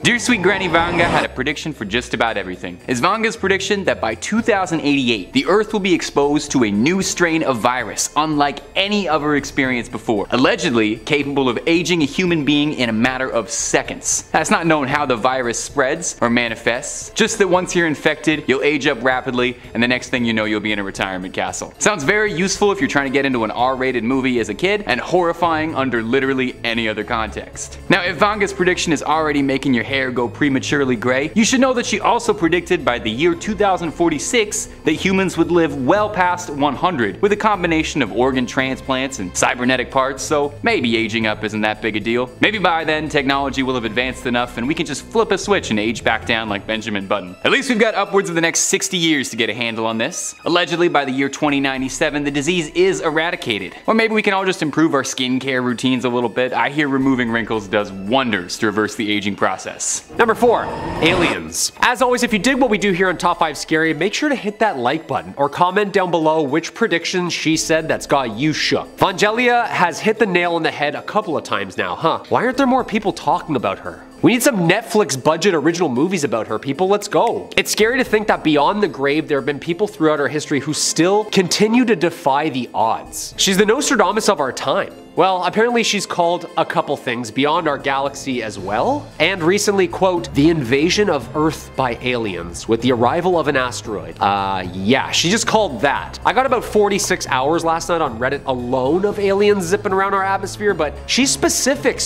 Dear sweet Granny Vanga had a prediction for just about everything. Is Vanga's prediction that by 2088, the Earth will be exposed to a new strain of virus unlike any other experience before, allegedly capable of aging a human being in a matter of seconds. That's not known how the virus spreads or manifests, just that once you're infected, you'll age up rapidly, and the next thing you know, you'll be in a retirement castle. Sounds very useful if you're trying to get into an R-rated movie as a kid, and horrifying under literally any other context. Now, if Vanga's prediction is already making your hair go prematurely gray, you should know that she also predicted by the year 2046 that humans would live well past 100 with a combination of organ transplants and cybernetic parts, so maybe aging up isn't that big a deal. Maybe by then technology will have advanced enough and we can just flip a switch and age back down like Benjamin Button. At least we've got upwards of the next 60 years to get a handle on this. Allegedly by the year 2097 the disease is eradicated. Or maybe we can all just improve our skincare routines a little bit. I hear removing wrinkles does wonders to reverse the aging process. Number 4. Aliens. As always, if you dig what we do here on Top 5 Scary, make sure to hit that like button or comment down below which prediction she said that's got you shook. Vangelia has hit the nail on the head a couple of times now, huh? Why aren't there more people talking about her? We need some Netflix budget original movies about her, people. Let's go. It's scary to think that beyond the grave, there have been people throughout our history who still continue to defy the odds. She's the Nostradamus of our time. Well, apparently she's called a couple things beyond our galaxy as well, and recently, quote, the invasion of Earth by aliens with the arrival of an asteroid. Yeah, she just called that. I got about 46 hours last night on Reddit alone of aliens zipping around our atmosphere, but she's specific.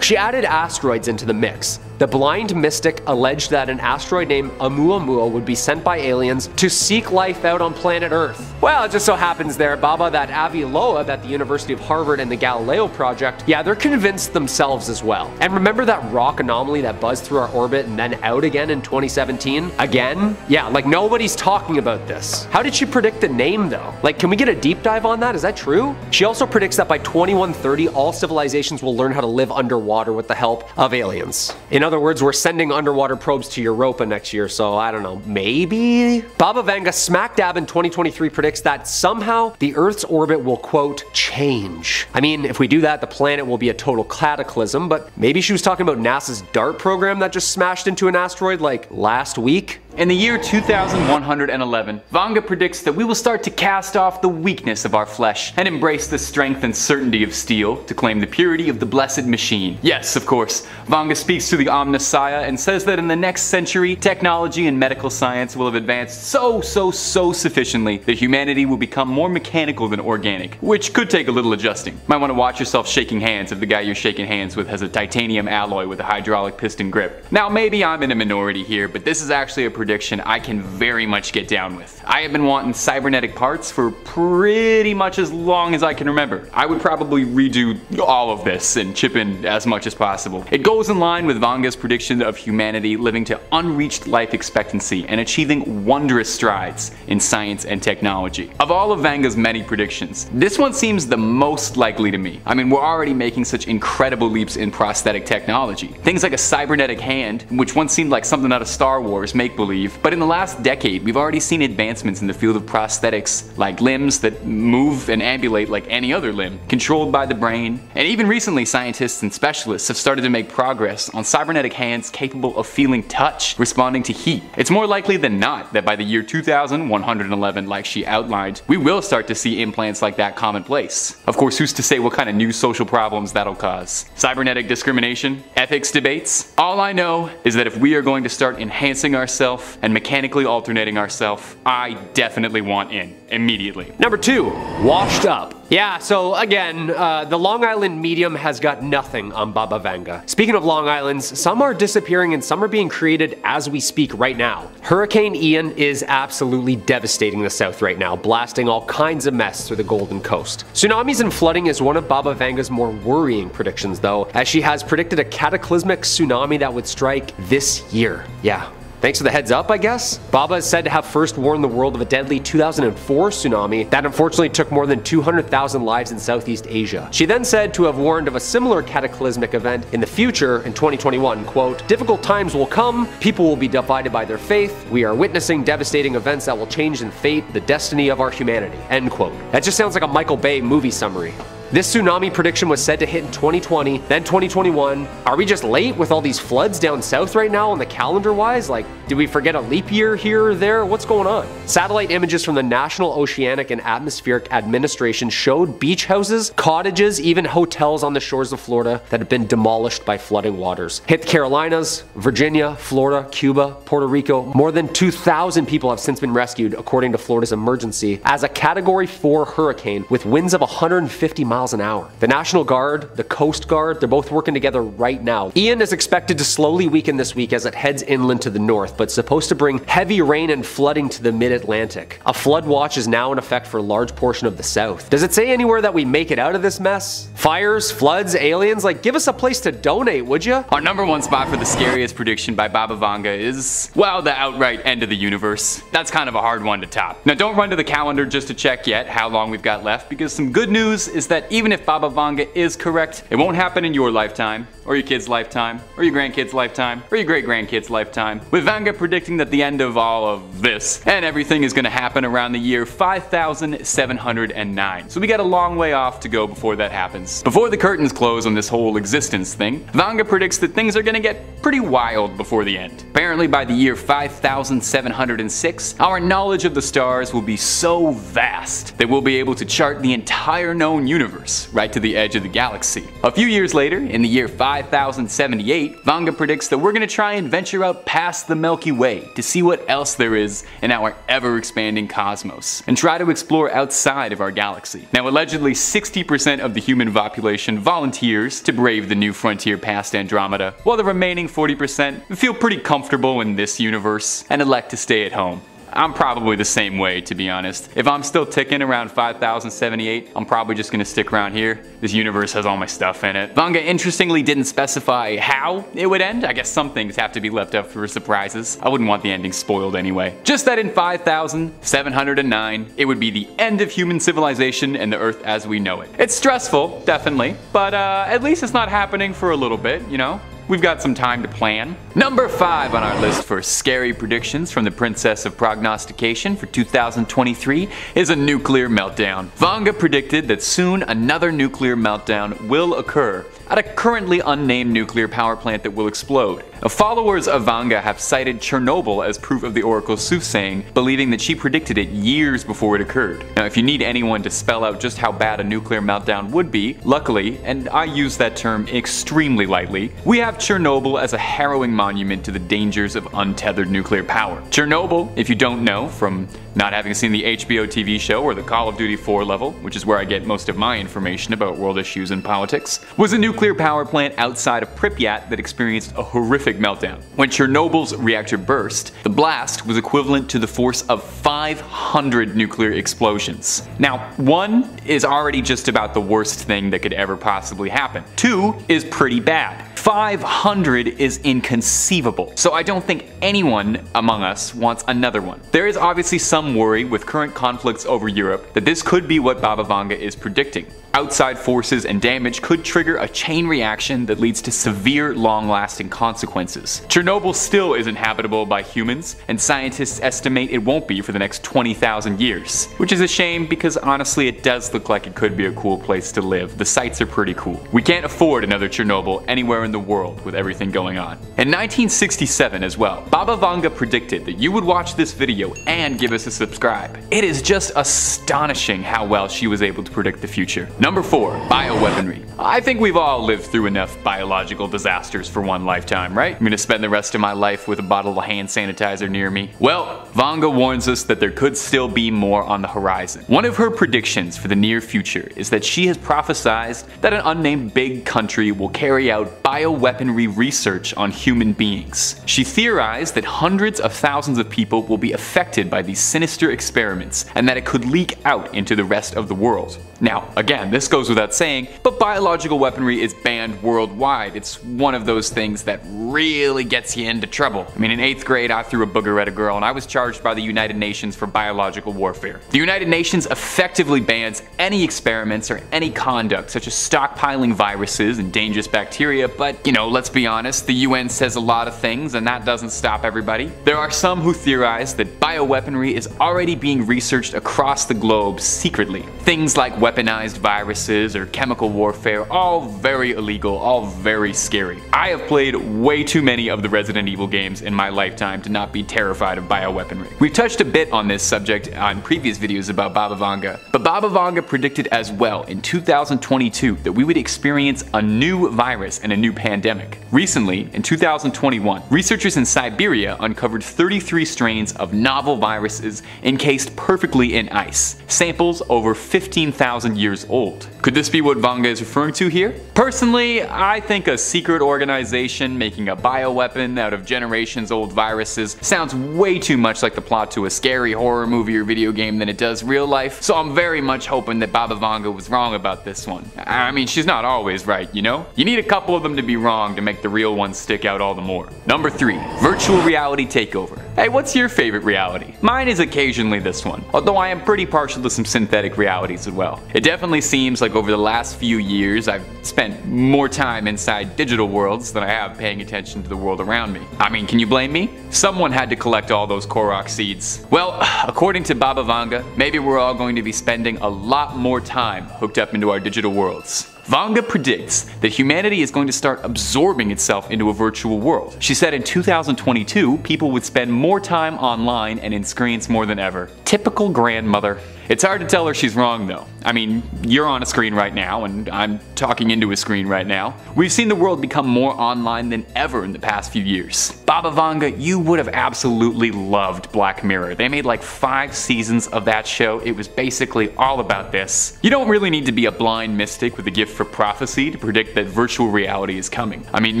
She added asteroids into the mix. The blind mystic alleged that an asteroid named Oumuamua would be sent by aliens to seek life out on planet Earth. Well, it just so happens there, Baba, that Avi Loeb at the University of Harvard and the Galileo Project, yeah, they're convinced themselves as well. And remember that rock anomaly that buzzed through our orbit and then out again in 2017? Again? Yeah, like nobody's talking about this. How did she predict the name though? Like, can we get a deep dive on that? Is that true? She also predicts that by 2130, all civilizations will learn how to live underwater with the help of aliens. In other words, we're sending underwater probes to Europa next year, so I don't know, maybe? Baba Vanga smack dab in 2023 predicts that somehow the Earth's orbit will, quote, change. I mean, if we do that, the planet will be a total cataclysm, but maybe she was talking about NASA's DART program that just smashed into an asteroid like last week? In the year 2111, Vanga predicts that we will start to cast off the weakness of our flesh and embrace the strength and certainty of steel to claim the purity of the blessed machine. Yes, of course, Vanga speaks to the Omnissiah and says that in the next century, technology and medical science will have advanced so sufficiently that humanity will become more mechanical than organic, which could take a little adjusting. Might want to watch yourself shaking hands if the guy you're shaking hands with has a titanium alloy with a hydraulic piston grip. Now, maybe I'm in a minority here, but this is actually a prediction I can very much get down with. I have been wanting cybernetic parts for pretty much as long as I can remember. I would probably redo all of this and chip in as much as possible. It goes in line with Vanga's prediction of humanity living to unreached life expectancy and achieving wondrous strides in science and technology. Of all of Vanga's many predictions, this one seems the most likely to me. I mean, we're already making such incredible leaps in prosthetic technology. Things like a cybernetic hand, which once seemed like something out of Star Wars make-believe, but in the last decade we've already seen advancements in the field of prosthetics, like limbs that move and ambulate like any other limb, controlled by the brain. And even recently scientists and specialists have started to make progress on cybernetic hands capable of feeling touch, responding to heat. It's more likely than not that by the year 2111, like she outlined, we will start to see implants like that commonplace. Of course, who's to say what kind of new social problems that'll cause? Cybernetic discrimination? Ethics debates? All I know is that if we are going to start enhancing ourselves and mechanically alternating ourselves, I definitely want in immediately. Number 2, washed up. Yeah, so again, the Long Island medium has got nothing on Baba Vanga. Speaking of Long Islands, some are disappearing and some are being created as we speak right now. Hurricane Ian is absolutely devastating the South right now, blasting all kinds of mess through the Golden Coast. Tsunamis and flooding is one of Baba Vanga's more worrying predictions though, as she has predicted a cataclysmic tsunami that would strike this year. Yeah. Thanks for the heads up, I guess? Baba is said to have first warned the world of a deadly 2004 tsunami that unfortunately took more than 200,000 lives in Southeast Asia. She then said to have warned of a similar cataclysmic event in the future in 2021, quote, difficult times will come, people will be divided by their faith, we are witnessing devastating events that will change in fate the destiny of our humanity, end quote. That just sounds like a Michael Bay movie summary. This tsunami prediction was said to hit in 2020, then 2021. Are we just late with all these floods down south right now on the calendar wise? Like, did we forget a leap year here or there? What's going on? Satellite images from the National Oceanic and Atmospheric Administration showed beach houses, cottages, even hotels on the shores of Florida that have been demolished by flooding waters. Hit the Carolinas, Virginia, Florida, Cuba, Puerto Rico. More than 2,000 people have since been rescued, according to Florida's emergency, as a Category 4 hurricane with winds of 150 miles an hour. The National Guard, the Coast Guard, they're both working together right now. Ian is expected to slowly weaken this week as it heads inland to the north, but supposed to bring heavy rain and flooding to the mid-Atlantic. A flood watch is now in effect for a large portion of the south. Does it say anywhere that we make it out of this mess? Fires, floods, aliens? Like, give us a place to donate, would you? Our number one spot for the scariest prediction by Baba Vanga is, well, the outright end of the universe. That's kind of a hard one to top. Now, don't run to the calendar just to check yet how long we've got left, because some good news is that even if Baba Vanga is correct, it won't happen in your lifetime, or your kid's lifetime, or your grandkid's lifetime, or your great-grandkid's lifetime, with Vanga predicting that the end of all of this and everything is going to happen around the year 5709. So we got a long way off to go before that happens. Before the curtains close on this whole existence thing, Vanga predicts that things are going to get pretty wild before the end. Apparently by the year 5706, our knowledge of the stars will be so vast that we'll be able to chart the entire known universe right to the edge of the galaxy. A few years later, in the year 5078, Vanga predicts that we're going to try and venture out past the Milky Way to see what else there is in our ever-expanding cosmos, and try to explore outside of our galaxy. Now, allegedly 60% of the human population volunteers to brave the new frontier past Andromeda, while the remaining 40% feel pretty comfortable in this universe and elect to stay at home. I'm probably the same way, to be honest. If I'm still ticking around 5078, I'm probably just gonna stick around here. This universe has all my stuff in it. Vanga interestingly didn't specify how it would end. I guess some things have to be left up for surprises. I wouldn't want the ending spoiled anyway. Just that in 5709, it would be the end of human civilization and the Earth as we know it. It's stressful, definitely, but at least it's not happening for a little bit, you know? We've got some time to plan. Number 5 on our list for scary predictions from the Princess of Prognostication for 2023 is a nuclear meltdown. Vanga predicted that soon another nuclear meltdown will occur at a currently unnamed nuclear power plant that will explode. Now, followers of Vanga have cited Chernobyl as proof of the oracle's soothsaying, believing that she predicted it years before it occurred. Now, if you need anyone to spell out just how bad a nuclear meltdown would be, luckily, and I use that term extremely lightly, we have Chernobyl as a harrowing monument to the dangers of untethered nuclear power. Chernobyl, if you don't know from not having seen the HBO TV show or the Call of Duty 4 level, which is where I get most of my information about world issues and politics, was a nuclear power plant outside of Pripyat that experienced a horrific meltdown. When Chernobyl's reactor burst, the blast was equivalent to the force of 500 nuclear explosions. Now, 1 is already just about the worst thing that could ever possibly happen. 2 is pretty bad. 500 is inconceivable. So I don't think anyone among us wants another one. There is obviously some worry with current conflicts over Europe that this could be what Baba Vanga is predicting. Outside forces and damage could trigger a chain reaction that leads to severe, long-lasting consequences. Chernobyl still isn't habitable by humans, and scientists estimate it won't be for the next 20,000 years. Which is a shame because honestly it does look like it could be a cool place to live. The sites are pretty cool. We can't afford another Chernobyl anywhere in the world with everything going on. In 1967 as well, Baba Vanga predicted that you would watch this video and give us a subscribe. It is just astonishing how well she was able to predict the future. Number 4, bioweaponry. I think we've all lived through enough biological disasters for one lifetime, right? I'm gonna spend the rest of my life with a bottle of hand sanitizer near me. Well, Vanga warns us that there could still be more on the horizon. One of her predictions for the near future is that she has prophesied that an unnamed big country will carry out bioweaponry research on human beings. She theorized that hundreds of thousands of people will be affected by these sinister experiments and that it could leak out into the rest of the world. Now, again, this goes without saying, but biological biological weaponry is banned worldwide. It's one of those things that really gets you into trouble. I mean, in 8th grade, I threw a booger at a girl and I was charged by the United Nations for biological warfare. The United Nations effectively bans any experiments or any conduct, such as stockpiling viruses and dangerous bacteria, but, you know, let's be honest, the UN says a lot of things and that doesn't stop everybody. There are some who theorize that bioweaponry is already being researched across the globe secretly. Things like weaponized viruses or chemical warfare, all very illegal, all very scary. I have played way too many of the Resident Evil games in my lifetime to not be terrified of bioweaponry. We've touched a bit on this subject on previous videos about Baba Vanga, but Baba Vanga predicted as well in 2022 that we would experience a new virus and a new pandemic. Recently, in 2021, researchers in Siberia uncovered 33 strains of novel viruses encased perfectly in ice, samples over 15,000 years old. Could this be what Vanga is referring to here? Personally, I think a secret organization making a bioweapon out of generations old viruses sounds way too much like the plot to a scary horror movie or video game than it does real life, so I'm very much hoping that Baba Vanga was wrong about this one. I mean, she's not always right, you know? You need a couple of them to be wrong to make the real ones stick out all the more. Number 3. Virtual reality takeover. Hey, what's your favorite reality? Mine is occasionally this one, although I am pretty partial to some synthetic realities as well. It definitely seems like over the last few years I've spent more time inside digital worlds than I have paying attention to the world around me. I mean, can you blame me? Someone had to collect all those Korok seeds. Well, according to Baba Vanga, maybe we're all going to be spending a lot more time hooked up into our digital worlds. Vanga predicts that humanity is going to start absorbing itself into a virtual world. She said in 2022, people would spend more time online and in screens more than ever. Typical grandmother. It's hard to tell her she's wrong though. I mean, you're on a screen right now and I'm talking into a screen right now. We've seen the world become more online than ever in the past few years. Baba Vanga, you would have absolutely loved Black Mirror. They made like 5 seasons of that show. It was basically all about this. You don't really need to be a blind mystic with a gift for prophecy to predict that virtual reality is coming. I mean,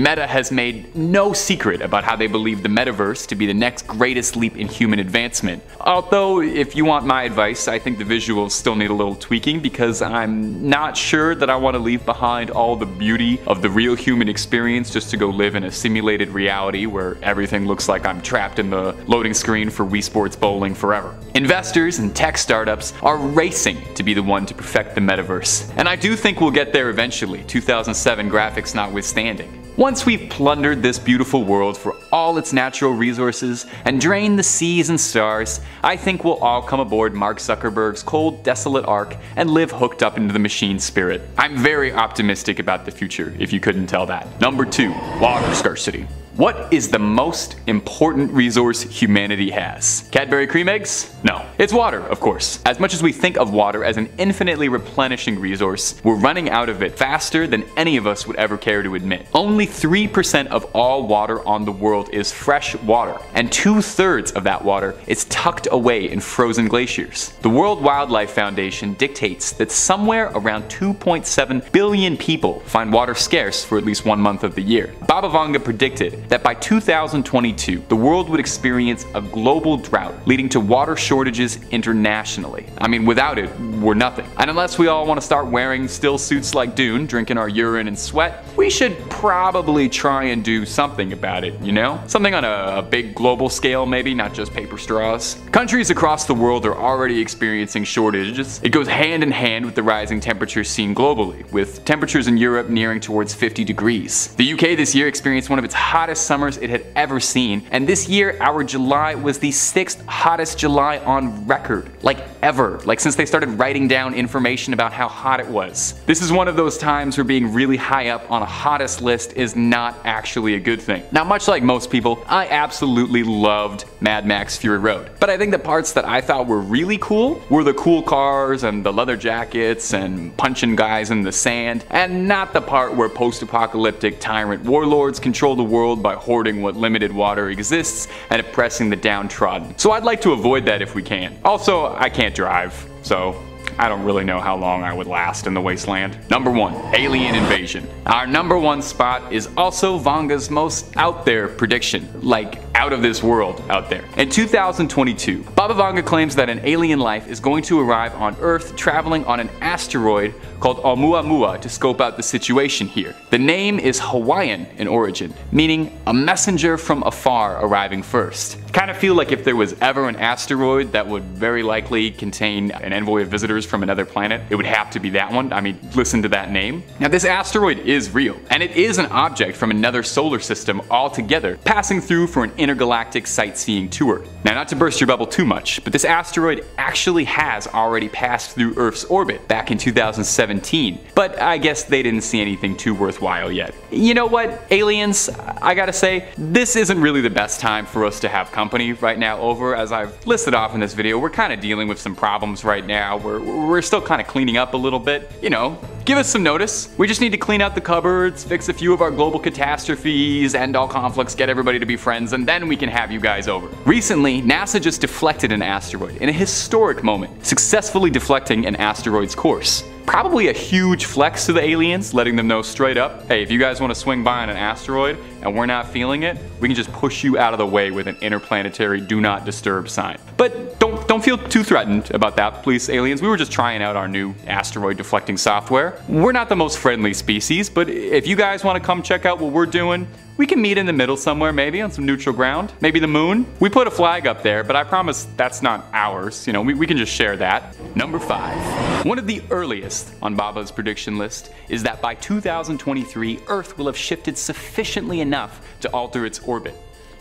Meta has made no secret about how they believe the metaverse to be the next greatest leap in human advancement. Although, if you want my advice, I think the visuals still need a little tweaking because I'm not sure that I want to leave behind all the beauty of the real human experience just to go live in a simulated reality where everything looks like I'm trapped in the loading screen for Wii Sports Bowling forever. Investors and tech startups are racing to be the one to perfect the metaverse, and I do think we'll get there eventually, 2007 graphics notwithstanding. Once we've plundered this beautiful world for all its natural resources and drained the seas and stars, I think we'll all come aboard Mark Zuckerberg's cold, desolate ark and live hooked up into the machine spirit. I'm very optimistic about the future, if you couldn't tell that. Number 2. Water scarcity. What is the most important resource humanity has? Cadbury cream eggs? No. It's water, of course. As much as we think of water as an infinitely replenishing resource, we're running out of it faster than any of us would ever care to admit. Only 3% of all water on the world is fresh water, and 2/3 of that water is tucked away in frozen glaciers. The World Wildlife Foundation dictates that somewhere around 2.7 billion people find water scarce for at least 1 month of the year. Baba Vanga predicted that by 2022, the world would experience a global drought, leading to water shortages internationally. I mean, without it, we're nothing. And unless we all want to start wearing still suits like Dune, drinking our urine and sweat, we should probably try and do something about it, you know? Something on a big global scale maybe, not just paper straws. Countries across the world are already experiencing shortages. It goes hand in hand with the rising temperatures seen globally, with temperatures in Europe nearing towards 50 degrees. The UK this year experienced one of its hottest summers it had ever seen, and this year our July was the 6th hottest July on record, like ever, like since they started writing down information about how hot it was. This is one of those times where being really high up on a hottest list is not actually a good thing. Now, much like most people, I absolutely loved Mad Max Fury Road, but I think the parts that I thought were really cool were the cool cars and the leather jackets and punching guys in the sand, and not the part where post-apocalyptic tyrant warlords control the world by hoarding what limited water exists and oppressing the downtrodden. So I'd like to avoid that if we can. Also, I can't drive, so I don't really know how long I would last in the wasteland. Number 1. Alien invasion. Our number 1 spot is also Vanga's most out there prediction. Like, out of this world out there. In 2022, Baba Vanga claims that an alien life is going to arrive on Earth traveling on an asteroid called Oumuamua to scope out the situation here. The name is Hawaiian in origin, meaning a messenger from afar arriving first. Kind of feel like if there was ever an asteroid that would very likely contain an envoy of visitors from another planet, it would have to be that one. I mean, listen to that name. Now this asteroid is real, and it is an object from another solar system altogether, passing through for an intergalactic sightseeing tour. Now not to burst your bubble too much, but this asteroid actually has already passed through Earth's orbit back in 2017, but I guess they didn't see anything too worthwhile yet. You know what, aliens, I gotta say, this isn't really the best time for us to have company right now over. As I've listed off in this video, we're kind of dealing with some problems right now. We're still kind of cleaning up a little bit. You know, give us some notice. We just need to clean out the cupboards, fix a few of our global catastrophes, end all conflicts, get everybody to be friends, and then we can have you guys over. Recently, NASA just deflected an asteroid in a historic moment, successfully deflecting an asteroid's course. Probably a huge flex to the aliens, letting them know straight up, hey, if you guys want to swing by on an asteroid and we're not feeling it, we can just push you out of the way with an interplanetary do not disturb sign. But don't feel too threatened about that, please, aliens. We were just trying out our new asteroid deflecting software. We're not the most friendly species, but if you guys want to come check out what we're doing, we can meet in the middle somewhere, maybe on some neutral ground. Maybe the moon. We put a flag up there, but I promise that's not ours. You know, we can just share that. Number 5. One of the earliest on Baba's prediction list is that by 2023, Earth will have shifted sufficiently enough to alter its orbit.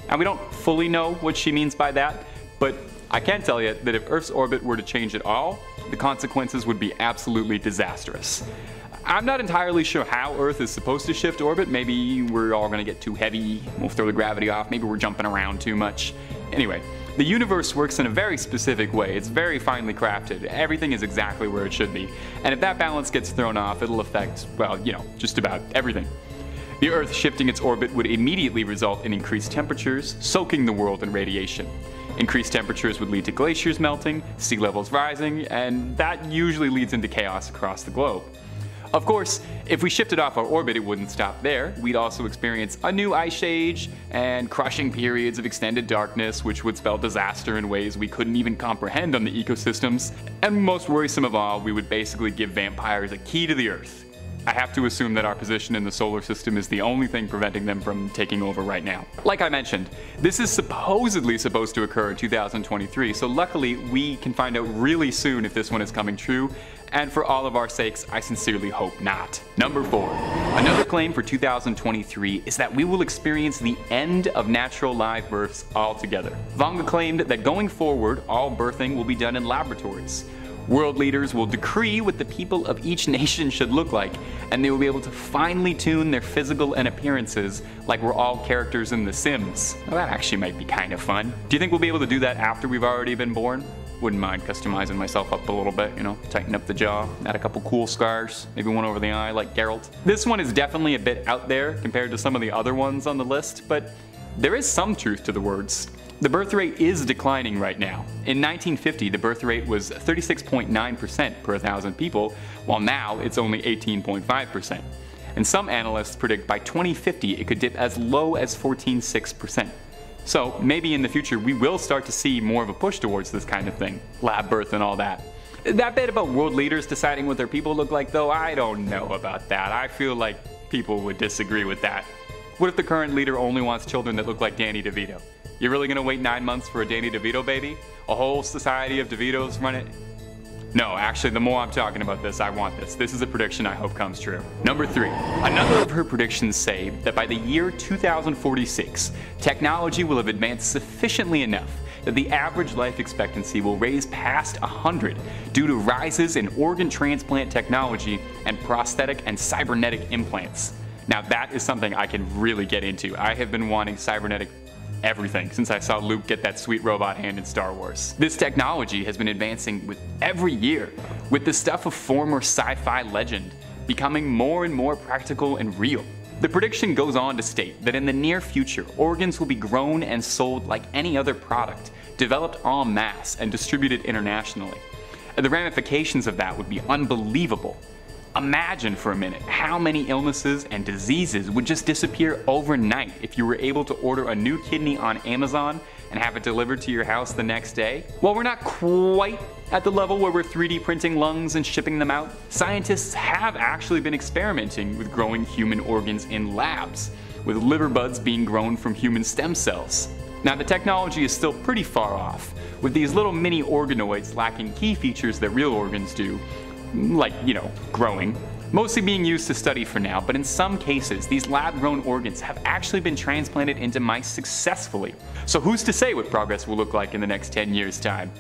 Now, we don't fully know what she means by that, but I can tell you that if Earth's orbit were to change at all, the consequences would be absolutely disastrous. I'm not entirely sure how Earth is supposed to shift orbit. Maybe we're all gonna get too heavy, we'll throw the gravity off, maybe we're jumping around too much. Anyway, the universe works in a very specific way. It's very finely crafted. Everything is exactly where it should be. And if that balance gets thrown off, it'll affect, well, you know, just about everything. The Earth shifting its orbit would immediately result in increased temperatures, soaking the world in radiation. Increased temperatures would lead to glaciers melting, sea levels rising, and that usually leads into chaos across the globe. Of course, if we shifted off our orbit, it wouldn't stop there. We'd also experience a new ice age and crushing periods of extended darkness, which would spell disaster in ways we couldn't even comprehend on the ecosystems. And most worrisome of all, we would basically give vampires a key to the Earth. I have to assume that our position in the solar system is the only thing preventing them from taking over right now. Like I mentioned, this is supposedly supposed to occur in 2023, so luckily we can find out really soon if this one is coming true, and for all of our sakes, I sincerely hope not. Number 4. Another claim for 2023 is that we will experience the end of natural live births altogether. Vanga claimed that going forward, all birthing will be done in laboratories. World leaders will decree what the people of each nation should look like, and they will be able to finely tune their physical and appearances like we're all characters in The Sims. Well, that actually might be kind of fun. Do you think we'll be able to do that after we've already been born? Wouldn't mind customizing myself up a little bit, you know, tighten up the jaw, add a couple cool scars, maybe one over the eye like Geralt. This one is definitely a bit out there compared to some of the other ones on the list, but there is some truth to the words. The birth rate is declining right now. In 1950, the birth rate was 36.9% per 1,000 people, while now it's only 18.5%. And some analysts predict by 2050 it could dip as low as 14.6%. So maybe in the future we will start to see more of a push towards this kind of thing. Lab birth and all that. That bit about world leaders deciding what their people look like though, I don't know about that. I feel like people would disagree with that. What if the current leader only wants children that look like Danny DeVito? You're really gonna wait 9 months for a Danny DeVito baby? A whole society of DeVitos run it? No, actually, the more I'm talking about this, I want this. This is a prediction I hope comes true. Number 3. Another of her predictions say that by the year 2046, technology will have advanced sufficiently enough that the average life expectancy will raise past 100 due to rises in organ transplant technology and prosthetic and cybernetic implants. Now that is something I can really get into. I have been wanting cybernetic everything since I saw Luke get that sweet robot hand in Star Wars. This technology has been advancing with every year, with the stuff of former sci-fi legend becoming more and more practical and real. The prediction goes on to state that in the near future, organs will be grown and sold like any other product, developed en masse and distributed internationally. The ramifications of that would be unbelievable. Imagine for a minute how many illnesses and diseases would just disappear overnight if you were able to order a new kidney on Amazon and have it delivered to your house the next day. While we're not quite at the level where we're 3D printing lungs and shipping them out, scientists have actually been experimenting with growing human organs in labs, with liver buds being grown from human stem cells. Now the technology is still pretty far off, with these little mini organoids lacking key features that real organs do, like, growing, mostly being used to study for now, but in some cases these lab-grown organs have actually been transplanted into mice successfully. So who's to say what progress will look like in the next 10 years' time?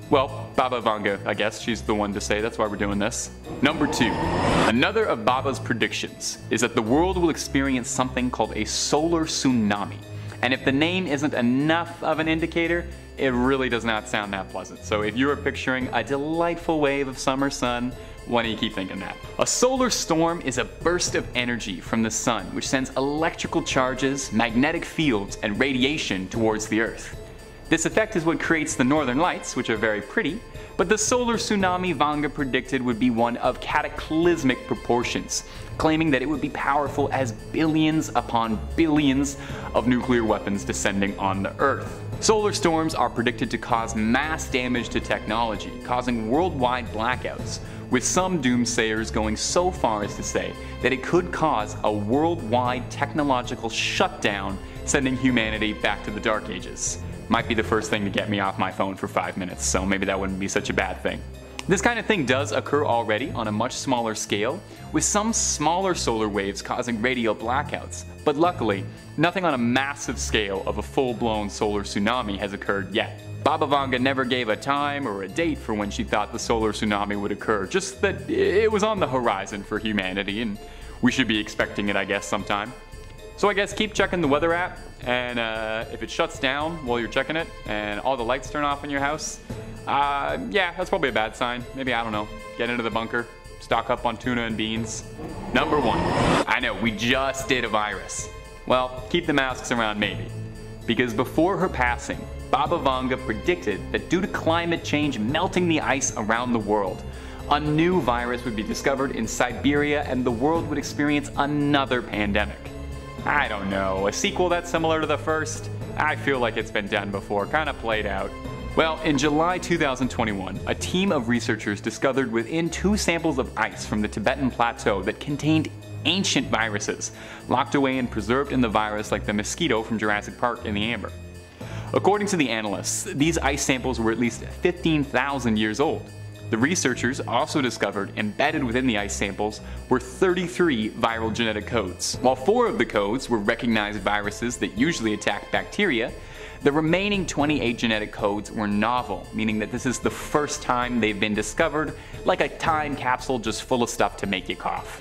Well, Baba Vanga, I guess, she's the one to say, that's why we're doing this. Number 2. Another of Baba's predictions is that the world will experience something called a solar tsunami. And if the name isn't enough of an indicator, it really does not sound that pleasant. So if you are picturing a delightful wave of summer sun, why don't you keep thinking that? A solar storm is a burst of energy from the sun which sends electrical charges, magnetic fields, and radiation towards the Earth. This effect is what creates the northern lights, which are very pretty, but the solar tsunami Vanga predicted would be one of cataclysmic proportions, claiming that it would be powerful as billions upon billions of nuclear weapons descending on the Earth. Solar storms are predicted to cause mass damage to technology, causing worldwide blackouts, with some doomsayers going so far as to say that it could cause a worldwide technological shutdown, sending humanity back to the Dark Ages. Might be the first thing to get me off my phone for 5 minutes, so maybe that wouldn't be such a bad thing. This kind of thing does occur already on a much smaller scale, with some smaller solar waves causing radio blackouts, but luckily, nothing on a massive scale of a full-blown solar tsunami has occurred yet. Baba Vanga never gave a time or a date for when she thought the solar tsunami would occur, just that it was on the horizon for humanity, and we should be expecting it, I guess, sometime. So I guess keep checking the weather app, and if it shuts down while you're checking it, and all the lights turn off in your house, yeah, that's probably a bad sign. Maybe, I don't know, get into the bunker, stock up on tuna and beans. Number 1. I know, we just did a virus. Well, keep the masks around maybe. Because before her passing, Baba Vanga predicted that due to climate change melting the ice around the world, a new virus would be discovered in Siberia and the world would experience another pandemic. I don't know, a sequel that's similar to the first? I feel like it's been done before, kinda played out. Well, in July 2021, a team of researchers discovered within 2 samples of ice from the Tibetan Plateau that contained ancient viruses, locked away and preserved in the virus like the mosquito from Jurassic Park in the amber. According to the analysts, these ice samples were at least 15,000 years old. The researchers also discovered embedded within the ice samples were 33 viral genetic codes. While 4 of the codes were recognized viruses that usually attack bacteria, the remaining 28 genetic codes were novel, meaning that this is the first time they've been discovered, like a time capsule just full of stuff to make you cough.